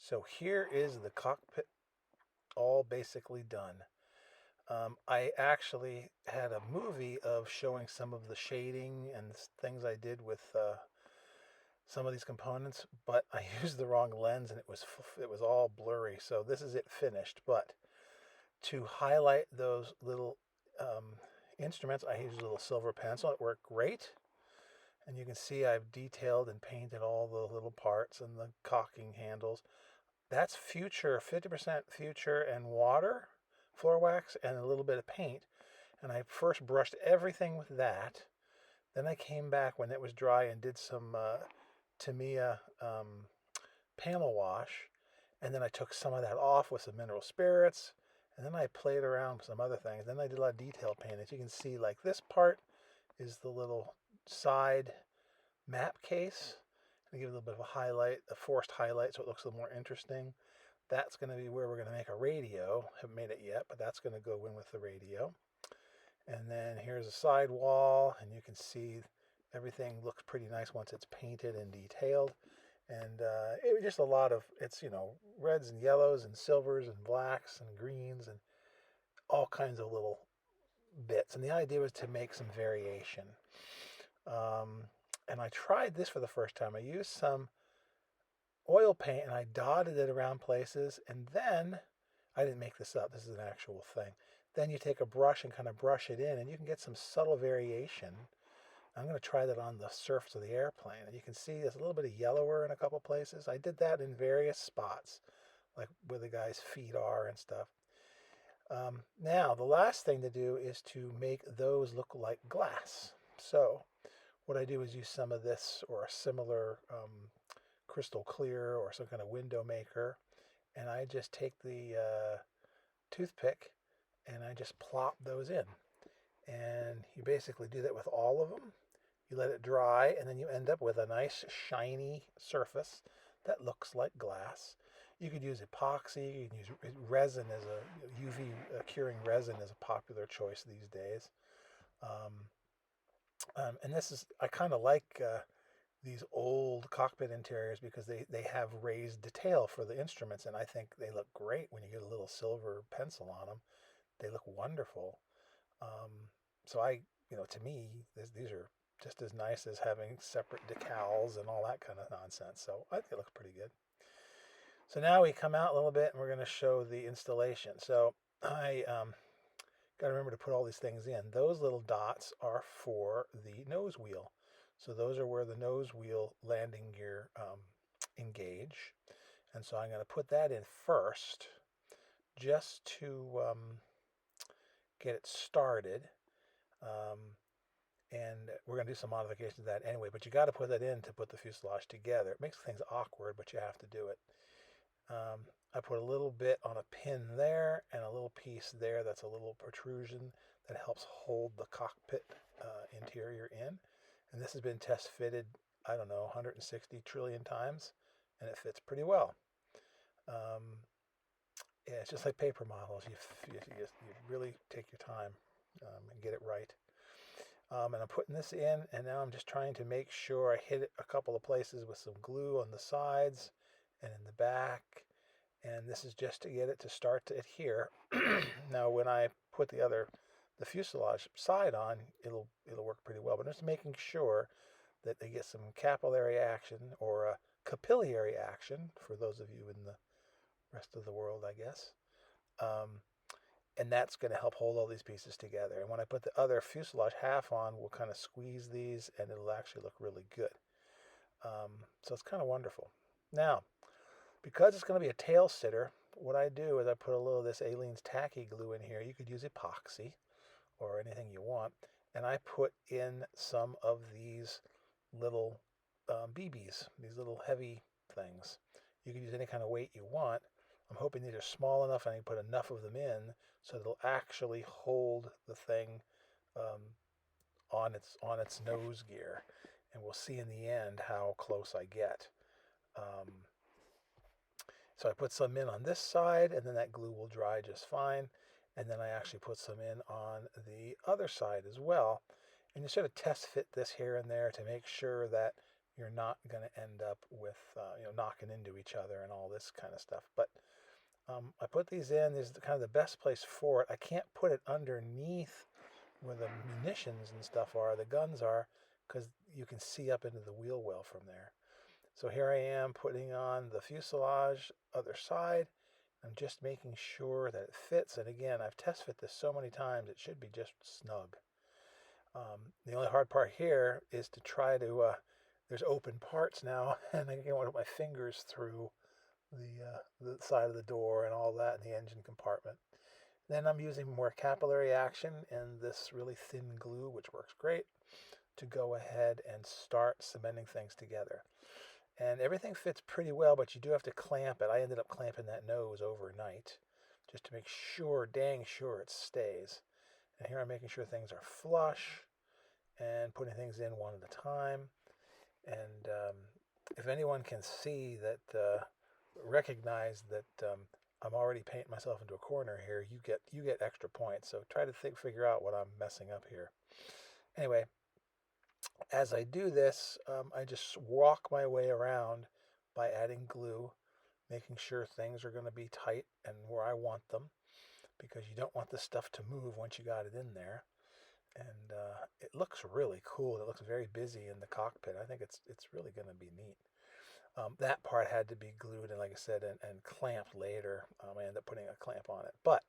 So here is the cockpit all basically done. I actually had a movie of showing some of the shading and things I did with some of these components, but I used the wrong lens and it was all blurry. So this is it finished. But to highlight those little instruments, I used a little silver pencil. It worked great. And you can see I've detailed and painted all the little parts and the cocking handles. That's future, 50% future and water, floor wax, and a little bit of paint. And I first brushed everything with that. Then I came back when it was dry and did some Tamiya panel wash. And then I took some of that off with some mineral spirits. And then I played around with some other things. Then I did a lot of detail painting. As you can see, like this part is the little side map case. I give it a little bit of a highlight, a forced highlight, so it looks a little more interesting. That's going to be where we're going to make a radio. Haven't made it yet, but that's going to go in with the radio. And then here's a side wall, and you can see everything looks pretty nice once it's painted and detailed. And it was just a lot of, it's, reds and yellows and silvers and blacks and greens and all kinds of little bits. And the idea was to make some variation. And I tried this for the first time. I used some oil paint and I dotted it around places. And then, I didn't make this up, this is an actual thing. Then you take a brush and kind of brush it in and you can get some subtle variation. I'm going to try that on the surface of the airplane. And you can see there's a little bit of yellower in a couple places. I did that in various spots, like where the guy's feet are and stuff. Now, the last thing to do is to make those look like glass. So what I do is use some of this or a similar crystal clear or some kind of window maker. And I just take the toothpick and I just plop those in. And you basically do that with all of them. You let it dry, and then you end up with a nice shiny surface that looks like glass. You could use epoxy, you can use resin as a UV curing resin is a popular choice these days. And this is, I kind of like these old cockpit interiors because they have raised detail for the instruments, and I think they look great when you get a little silver pencil on them. They look wonderful. So to me, these are just as nice as having separate decals and all that kind of nonsense. So I think it looks pretty good. So now we come out a little bit and we're going to show the installation. So I got to remember to put all these things in. Those little dots are for the nose wheel. So those are where the nose wheel landing gear engage. And so I'm going to put that in first just to get it started. And we're going to do some modifications to that anyway, but you got to put that in to put the fuselage together. It makes things awkward, but you have to do it. I put a little bit on a pin there and a little piece there that's a little protrusion that helps hold the cockpit interior in. And this has been test fitted, I don't know, 160 trillion times, and it fits pretty well. Yeah, it's just like paper models. You really take your time and get it right. And I'm putting this in, and now I'm just trying to make sure I hit it a couple of places with some glue on the sides and in the back. And this is just to get it to start to adhere. Now, when I put the fuselage side on, it'll work pretty well. But just making sure that they get some capillary action or a capillary action for those of you in the rest of the world, I guess. And that's going to help hold all these pieces together. And when I put the other fuselage half on, we'll kind of squeeze these and it'll actually look really good. So it's kind of wonderful. Now, because it's going to be a tail sitter, what I do is I put a little of this Aleene's tacky glue in here. You could use epoxy or anything you want. And I put in some of these little BBs, these little heavy things. You can use any kind of weight you want. I'm hoping these are small enough and I can put enough of them in so they'll actually hold the thing on its nose gear. And we'll see in the end how close I get. So I put some in on this side, and then that glue will dry just fine. And then I actually put some in on the other side as well. And you sort of test fit this here and there to make sure that you're not going to end up with knocking into each other and all this kind of stuff. But I put these in. This is kind of the best place for it. I can't put it underneath where the munitions and stuff are, the guns are, because you can see up into the wheel well from there. So here I am putting on the fuselage other side. I'm just making sure that it fits. And again, I've test fit this so many times, it should be just snug. The only hard part here is to try to, there's open parts now, and I can't want to put my fingers through the side of the door and all that in the engine compartment. Then I'm using more capillary action and this really thin glue, which works great, to go ahead and start cementing things together. And everything fits pretty well, but you do have to clamp it. I ended up clamping that nose overnight just to make sure, dang sure it stays. And here I'm making sure things are flush and putting things in one at a time. And if anyone can see that, recognize that I'm already painting myself into a corner here, you get extra points. So try to figure out what I'm messing up here. Anyway, as I do this, I just walk my way around by adding glue, making sure things are going to be tight and where I want them, because you don't want the stuff to move once you got it in there. And it looks really cool. It looks very busy in the cockpit. I think it's really going to be neat. That part had to be glued and, like I said, and clamped later. I ended up putting a clamp on it. But,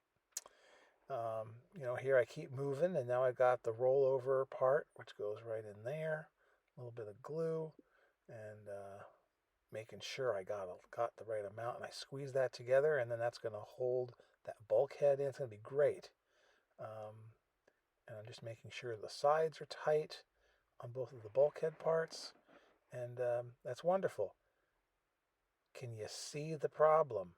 here I keep moving, and now I've got the rollover part, which goes right in there. A little bit of glue, and making sure I got the right amount. And I squeeze that together, and then that's going to hold that bulkhead in. It's going to be great. And I'm just making sure the sides are tight on both of the bulkhead parts. And that's wonderful. Can you see the problem?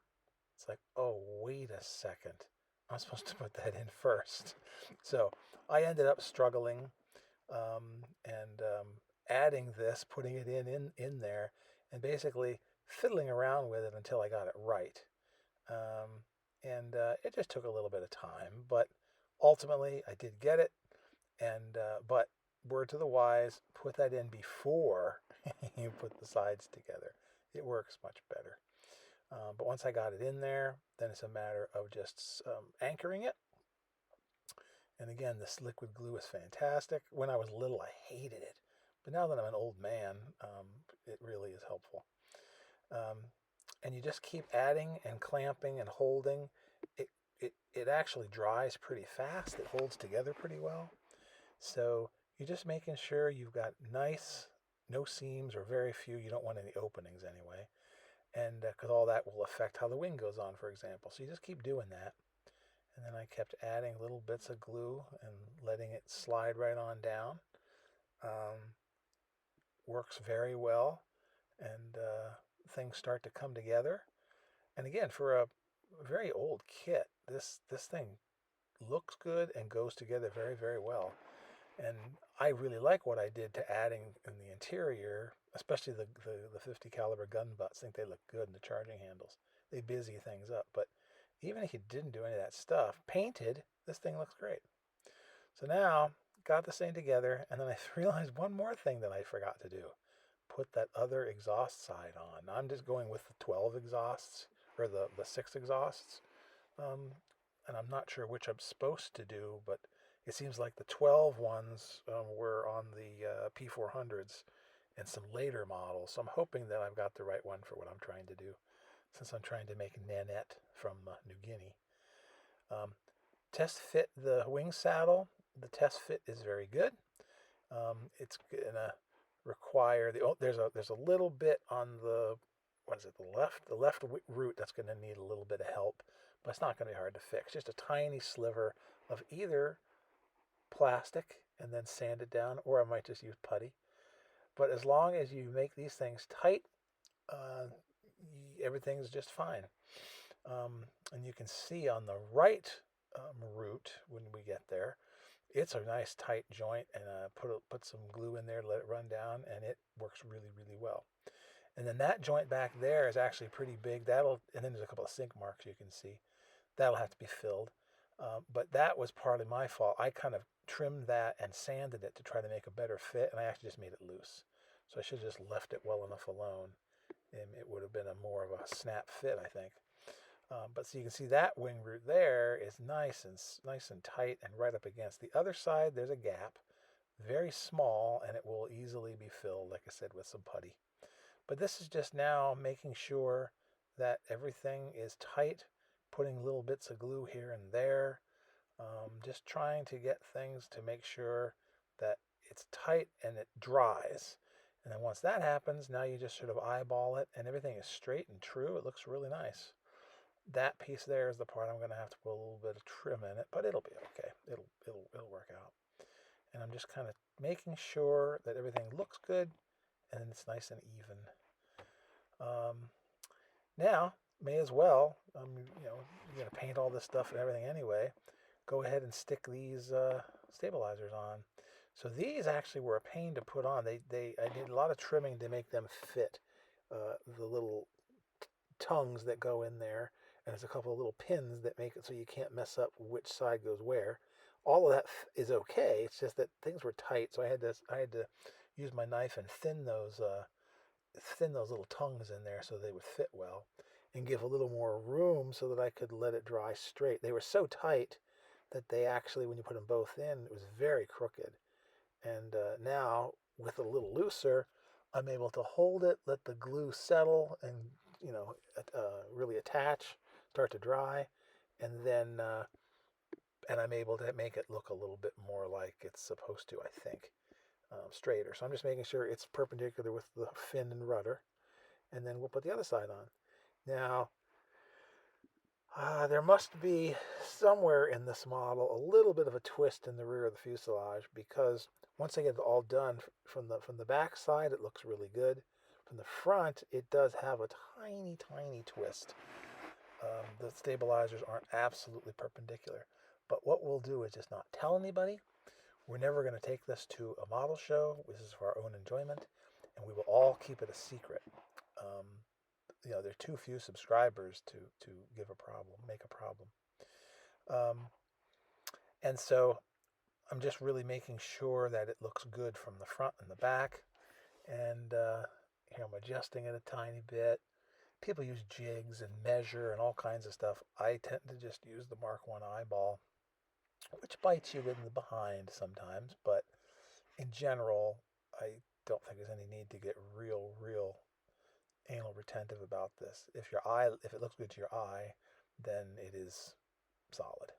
It's like, oh, wait a second. I'm supposed to put that in first. So I ended up struggling and adding this, putting it in there, and basically fiddling around with it until I got it right. And it just took a little bit of time, but ultimately I did get it. And but word to the wise, put that in before you put the sides together. It works much better. But once I got it in there, then it's a matter of just anchoring it. And again, this liquid glue is fantastic. When I was little, I hated it. But now that I'm an old man, it really is helpful. And you just keep adding and clamping and holding. It actually dries pretty fast. It holds together pretty well. So you're just making sure you've got nice, no seams or very few. You don't want any openings anyway. And because all that will affect how the wing goes on, for example. So you just keep doing that. And then I kept adding little bits of glue and letting it slide right on down. Works very well. And things start to come together. And again, for a very old kit, this thing looks good and goes together very, very well. And I really like what I did to adding in the interior, especially the 50 caliber gun butts. I think they look good in the charging handles. They busy things up. But even if you didn't do any of that stuff, painted, this thing looks great. So now, got this thing together, and then I realized one more thing that I forgot to do. Put that other exhaust side on. I'm just going with the 12 exhausts, or the 6 exhausts. And I'm not sure which I'm supposed to do, but it seems like the 12 ones were on the P400s and some later models. So I'm hoping that I've got the right one for what I'm trying to do, since I'm trying to make Nanette from New Guinea. Test fit the wing saddle. The test fit is very good. It's gonna require there's a little bit on the the left root that's going to need a little bit of help, but it's not going to be hard to fix. Just a tiny sliver of either plastic and then sand it down, or I might just use putty. But as long as you make these things tight, everything's just fine. And you can see on the right root when we get there, it's a nice tight joint, and put some glue in there, let it run down, and it works really, really well. And then that joint back there is actually pretty big. And then there's a couple of sink marks you can see. That'll have to be filled. But that was partly my fault. I kind of trimmed that and sanded it to try to make a better fit, and I actually just made it loose. So I should have just left it well enough alone, and it would have been more of a snap fit, I think. But so you can see that wing root there is nice and tight and right up against. The other side, there's a gap, very small, and it will easily be filled, like I said, with some putty. But this is just now making sure that everything is tight, putting little bits of glue here and there, just trying to get things to make sure that it's tight and it dries. And then once that happens, now you just sort of eyeball it and everything is straight and true. It looks really nice. That piece there is the part I'm going to have to put a little bit of trim in it, but it'll be okay. It'll work out. And I'm just kind of making sure that everything looks good and it's nice and even. Now, may as well, you're going to paint all this stuff and everything anyway. Go ahead and stick these stabilizers on. So these actually were a pain to put on. I did a lot of trimming to make them fit. The little tongues that go in there, and there's a couple of little pins that make it so you can't mess up which side goes where. All of that is okay. It's just that things were tight, so I had to use my knife and thin those little tongues in there so they would fit well, and give a little more room so that I could let it dry straight. They were so tight that they actually, when you put them both in, it was very crooked. And now, with it a little looser, I'm able to hold it, let the glue settle, and really attach, start to dry, and then and I'm able to make it look a little bit more like it's supposed to, I think, straighter. So I'm just making sure it's perpendicular with the fin and rudder, and then we'll put the other side on. Now, there must be somewhere in this model a little bit of a twist in the rear of the fuselage, because once I get it all done from the back side, it looks really good. From the front, it does have a tiny, tiny twist. The stabilizers aren't absolutely perpendicular. But what we'll do is just not tell anybody. We're never going to take this to a model show. This is for our own enjoyment, and we will all keep it a secret. There are too few subscribers to make a problem. And so I'm just really making sure that it looks good from the front and the back. And here I'm adjusting it a tiny bit. People use jigs and measure and all kinds of stuff. I tend to just use the Mark I eyeball, which bites you in the behind sometimes. But in general, I don't think there's any need to get real anal retentive about this. If it looks good to your eye, then it is solid.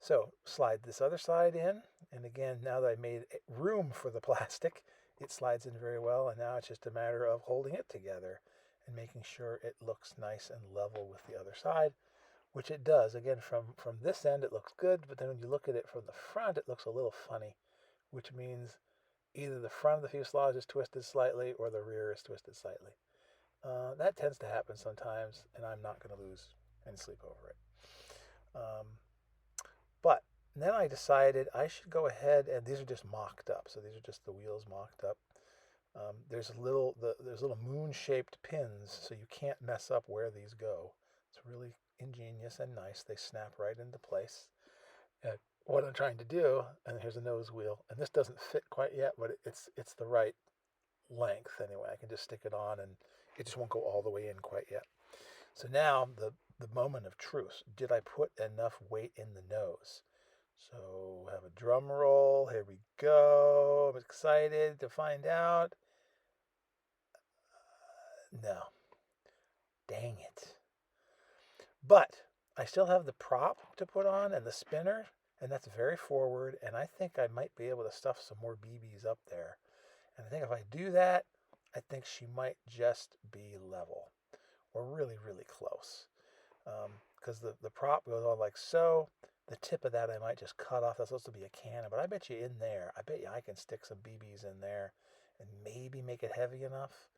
So slide this other side in, and again, now that I made room for the plastic, it slides in very well, and now it's just a matter of holding it together and making sure it looks nice and level with the other side, which it does. Again, from this end it looks good, but then when you look at it from the front, it looks a little funny, which means either the front of the fuselage is twisted slightly or the rear is twisted slightly. That tends to happen sometimes, and I'm not going to lose any sleep over it. But then I decided I should go ahead, and these are just mocked up. So these are just the wheels mocked up. There's little moon-shaped pins, so you can't mess up where these go. It's really ingenious and nice. They snap right into place. What I'm trying to do, and here's a nose wheel, and this doesn't fit quite yet, but it's the right length anyway. I can just stick it on, and it just won't go all the way in quite yet. So now the moment of truth. Did I put enough weight in the nose? So have a drum roll. Here we go. I'm excited to find out. No. Dang it. But I still have the prop to put on and the spinner, and that's very forward, and I think I might be able to stuff some more BBs up there. And I think if I do that, I think she might just be level, or really, really close. Because the prop goes on like so. The tip of that I might just cut off. That's supposed to be a cannon, but I bet you in there, I bet you I can stick some BBs in there and maybe make it heavy enough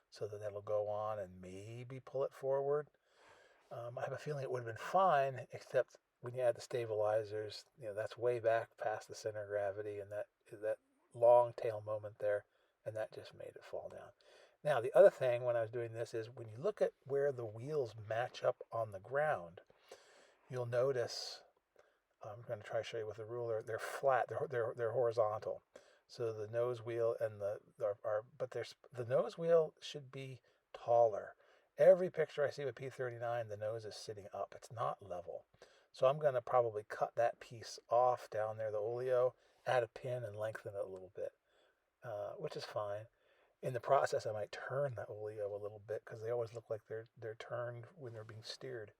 so that that'll go on and maybe pull it forward. I have a feeling it would have been fine, except when you add the stabilizers, that's way back past the center of gravity, and that long tail moment there, and that just made it fall down. Now, the other thing when I was doing this is when you look at where the wheels match up on the ground, you'll notice, I'm going to try to show you with a ruler, they're flat, they're horizontal. So the nose wheel and the nose wheel should be taller. Every picture I see with P-39, the nose is sitting up. It's not level. So I'm going to probably cut that piece off down there, the oleo, add a pin and lengthen it a little bit, which is fine. In the process, I might turn that oleo a little bit because they always look like they're turned when they're being steered.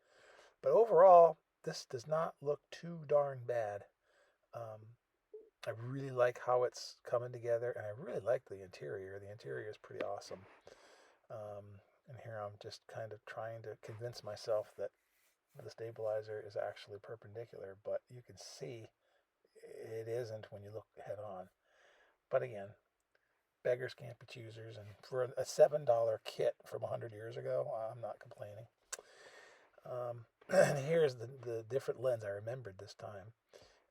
But overall, this does not look too darn bad. Um, I really like how it's coming together, and I really like the interior. The interior is pretty awesome. Um, and here I'm just kind of trying to convince myself that the stabilizer is actually perpendicular, but you can see it isn't when you look head on. But again, beggars can't be choosers, and for a $7 kit from 100 years ago, I'm not complaining. And here's the different lens I remembered this time.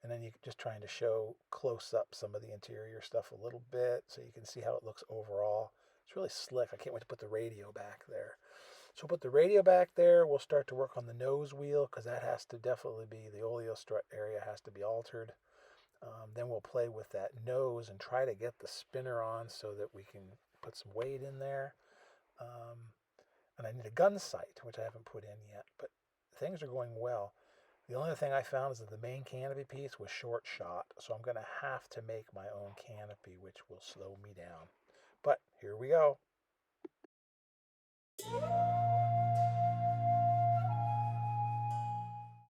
And then you're just trying to show close up some of the interior stuff a little bit so you can see how it looks overall. It's really slick. I can't wait to put the radio back there. So we'll put the radio back there. We'll start to work on the nose wheel because that has to definitely be, the oleo strut area has to be altered. Then we'll play with that nose and try to get the spinner on so that we can put some weight in there. And I need a gun sight, which I haven't put in yet, but things are going well. The only thing I found is that the main canopy piece was short shot, so I'm going to have to make my own canopy, which will slow me down. But here we go.